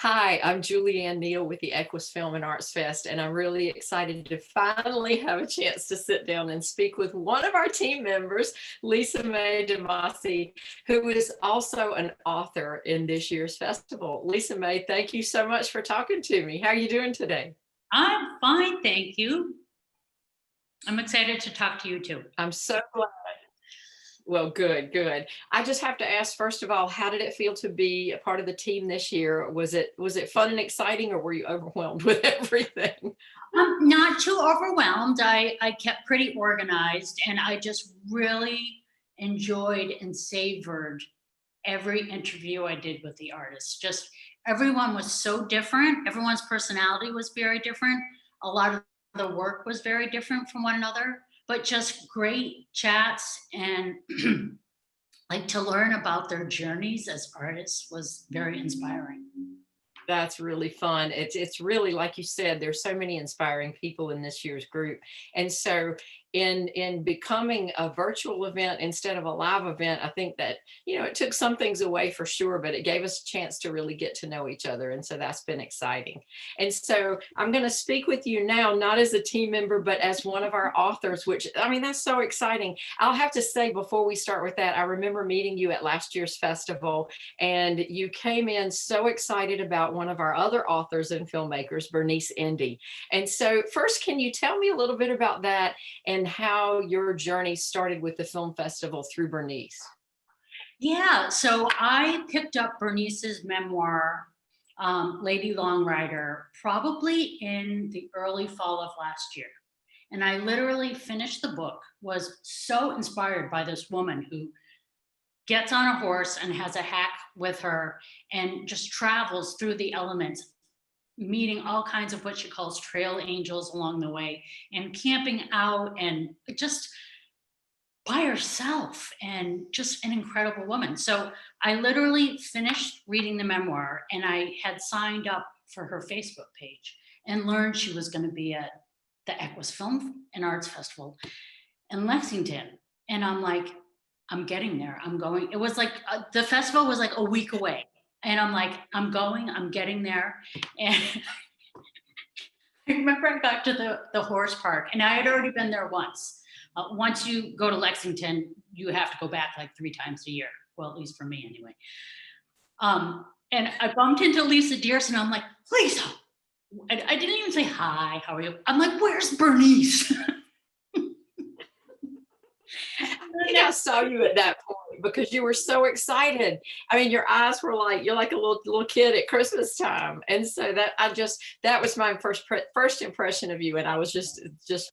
Hi, I'm Julianne Neal with the Equus Film and Arts Fest, and I'm really excited to finally have a chance to sit down and speak with one of our team members, Lisa Mae DeMasi, who is also an author in this year's festival. Lisa Mae, thank you so much for talking to me. How are you doing today? I'm fine, thank you. I'm excited to talk to you too. I'm so glad. Well, good, good. I just have to ask, first of all, how did it feel to be a part of the team this year? Was it fun and exciting, or were you overwhelmed with everything? I'm not too overwhelmed. I kept pretty organized and I just really enjoyed and savored every interview I did with the artists. Just everyone was so different. Everyone's personality was very different. A lot of the work was very different from one another, but just great chats and like to learn about their journeys as artists was very inspiring. That's really fun. It's really like you said, there's so many inspiring people in this year's group. And so in becoming a virtual event instead of a live event, I think that, it took some things away for sure, but it gave us a chance to really get to know each other. And so that's been exciting. And so I'm going to speak with you now, not as a team member, but as one of our authors, which, I mean, that's so exciting. I'll have to say before we start with that, I remember meeting you at last year's festival, and you came in so excited about one of our other authors and filmmakers, Bernice Indy. And so first, can you tell me a little bit about that and how your journey started with the film festival through Bernice? Yeah, so I picked up Bernice's memoir, Lady Longrider, probably in the early fall of last year. And I literally finished the book, was so inspired by this woman who gets on a horse and has a hack with her and just travels through the elements, meeting all kinds of what she calls trail angels along the way and camping out and just by herself and just an incredible woman. So I literally finished reading the memoir and I had signed up for her Facebook page and learned she was going to be at the Equus Film and Arts Festival in Lexington. And I'm like, I'm getting there. I'm going. It was like the festival was like a week away. And I'm like, I'm going, I'm getting there. And I remember I got to the horse park and I had already been there once. Once you go to Lexington, you have to go back like 3 times a year. Well, at least for me anyway. And I bumped into Lisa Dearson. I'm like, Lisa, I didn't even say hi, how are you? I'm like, where's Bernice? I think I saw you at that point because you were so excited. I mean, your eyes were like you're like a little kid at Christmas time, and so that was my first impression of you, and I was just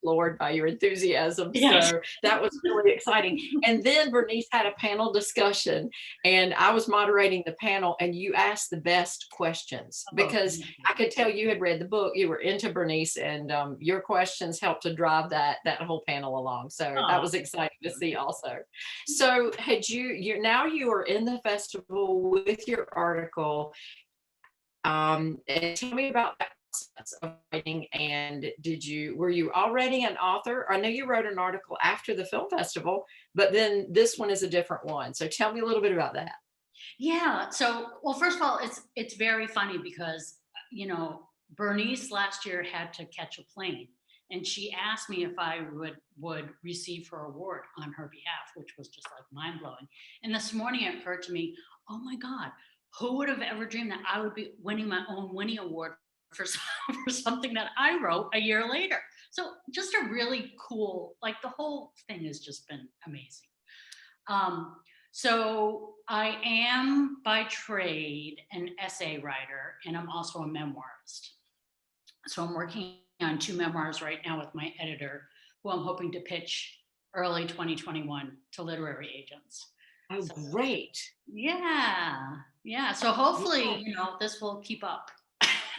floored by your enthusiasm. Yes. So that was really exciting. And then Bernice had a panel discussion, and I was moderating the panel, and you asked the best questions because I could tell you had read the book, you were into Bernice, and your questions helped to drive that whole panel along. So that was exciting to see also. So had you now you are in the festival with your article. And tell me about that process of writing. And were you already an author? I know you wrote an article after the film festival, but then this one is a different one. So tell me a little bit about that. Yeah. So, well, first of all, it's very funny because Bernice last year had to catch a plane, and she asked me if I would receive her award on her behalf, which was just like mind blowing. And this morning it occurred to me, oh my God, who would have ever dreamed that I would be winning my own Winnie Award for for something that I wrote a year later? So just a really cool, like the whole thing has just been amazing. Um, so I am by trade an essay writer, and I'm also a memoirist. So I'm working on 2 memoirs right now with my editor, who I'm hoping to pitch early 2021 to literary agents. Oh, So great. yeah. So hopefully, this will keep up.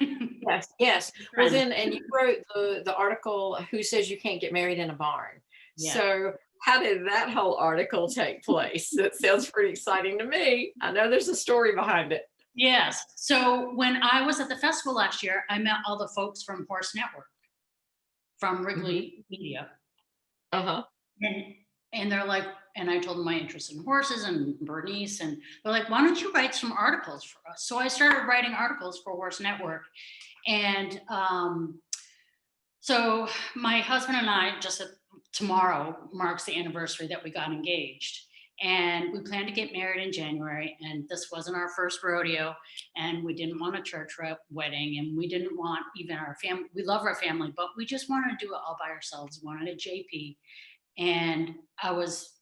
Yes, yes. Well, then, and you wrote the article, "Who Says You Can't Get Married in a Barn?" Yeah. So how did that whole article take place? That sounds pretty exciting to me. I know there's a story behind it. Yes. So when I was at the festival last year, I met all the folks from Horse Network, from Mhm. Wrigley Media. Uh-huh. And And they're like, and I told them my interest in horses and Bernice, and they're like, why don't you write some articles for us? So I started writing articles for Horse Network. And so my husband and I, tomorrow marks the anniversary that we got engaged. And we planned to get married in January. And this wasn't our first rodeo. And we didn't want a church wedding. And we didn't want even our family. We love our family, but we just wanted to do it all by ourselves. We wanted a JP. And I was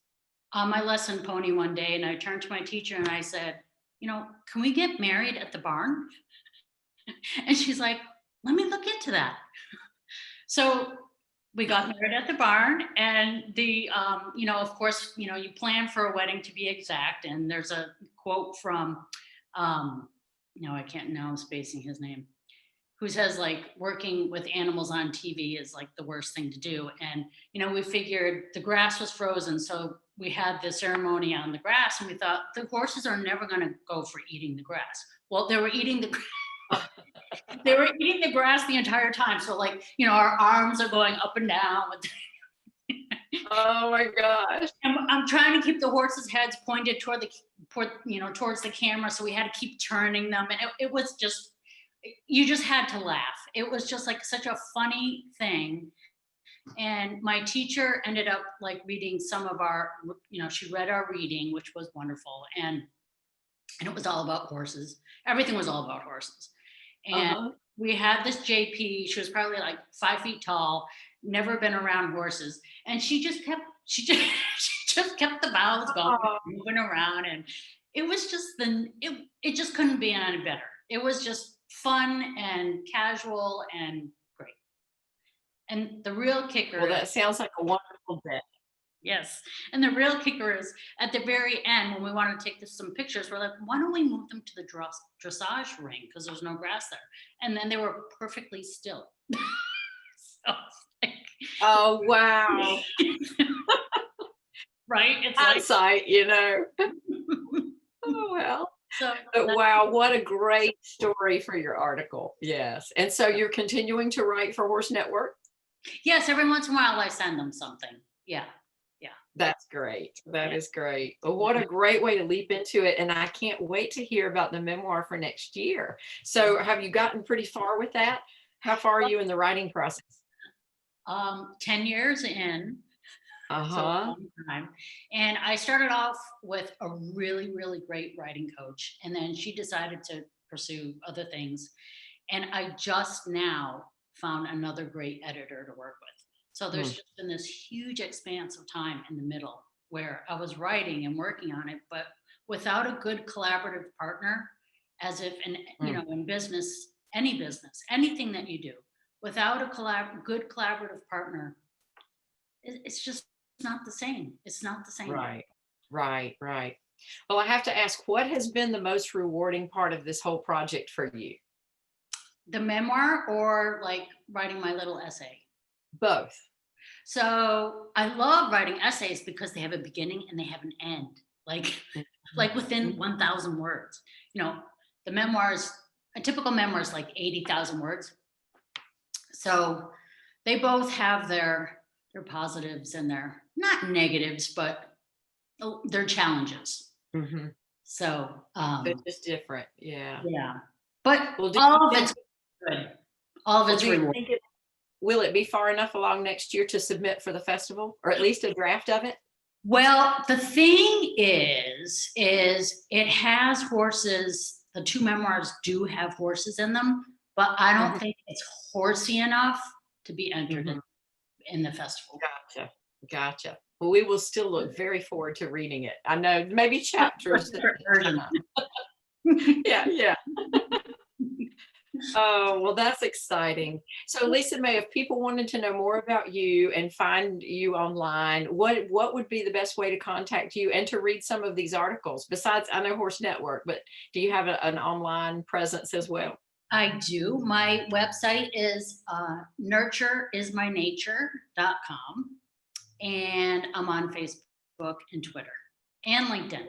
on my lesson pony one day, and I turned to my teacher and I said, can we get married at the barn? And she's like, let me look into that. So we got married at the barn, and of course, you plan for a wedding to be exact. And there's a quote from, I can't, now I'm spacing his name, who says like working with animals on TV is like the worst thing to do. And, we figured the grass was frozen. So we had the ceremony on the grass, and we thought the horses are never going to go for eating the grass. Well, they were eating the grass. They were eating the grass the entire time. So like, our arms are going up and down. Oh my gosh. And I'm trying to keep the horses' heads pointed towards the camera. So we had to keep turning them. And it was just, you just had to laugh. It was just like such a funny thing. And my teacher ended up like reading some of our, she read our reading, which was wonderful. And it was all about horses. Everything was all about horses. And we had this JP. She was probably like 5 feet tall, never been around horses. And she just kept the mouths going, moving around. And it was just it just couldn't be any better. It was just fun and casual and great. And the real kicker. Well, that sounds like a wonderful day. Yes. And the real kicker is at the very end, when we want to take some pictures, we're like, why don't we move them to the dressage ring? Because there's no grass there. And then they were perfectly still. So like, oh, wow. Right? It's hindsight, Oh, well. But wow, what a great story for your article. Yes. And so you're continuing to write for Horse Network? Yes. Every once in a while I send them something. Yeah. That's great. That is great. Well, what a great way to leap into it. And I can't wait to hear about the memoir for next year. So have you gotten pretty far with that? How far are you in the writing process? 10 years in. So a long time. And I started off with a really, really great writing coach. And then she decided to pursue other things. And I just now found another great editor to work with. So there's just been this huge expanse of time in the middle where I was writing and working on it, but without a good collaborative partner, as if in business, anything that you do, without a good collaborative partner, it's just not the same. It's not the same. Right. Well, I have to ask, what has been the most rewarding part of this whole project for you? The memoir or like writing my little essay? Both. So I love writing essays because they have a beginning and they have an end, like within 1,000 words. The memoirs, a typical memoir is like 80,000 words. So they both have their positives and their not negatives, but their challenges. So they're just different. Yeah. But all of it's good. All of it's rewarding. Will it be far enough along next year to submit for the festival, or at least a draft of it? Well, the thing is it has horses. The two memoirs do have horses in them, but I don't think it's horsey enough to be entered in the festival. Gotcha. Well, we will still look very forward to reading it. I know, maybe chapters. Yeah. Oh, well, that's exciting. So Lisa May, if people wanted to know more about you and find you online, what would be the best way to contact you and to read some of these articles? Besides, I know Horse Network, but do you have an online presence as well? I do. My website is nurtureismynature.com, and I'm on Facebook and Twitter and LinkedIn.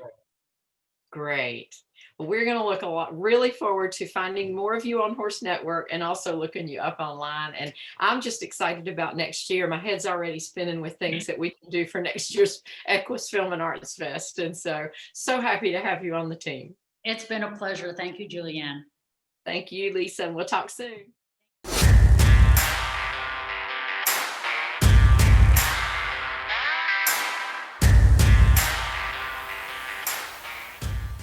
Great. We're going to look a lot, really forward to finding more of you on Horse Network and also looking you up online. And I'm just excited about next year. My head's already spinning with things that we can do for next year's Equus Film and Arts Fest. And so happy to have you on the team. It's been a pleasure. Thank you, Julianne. Thank you, Lisa, and we'll talk soon.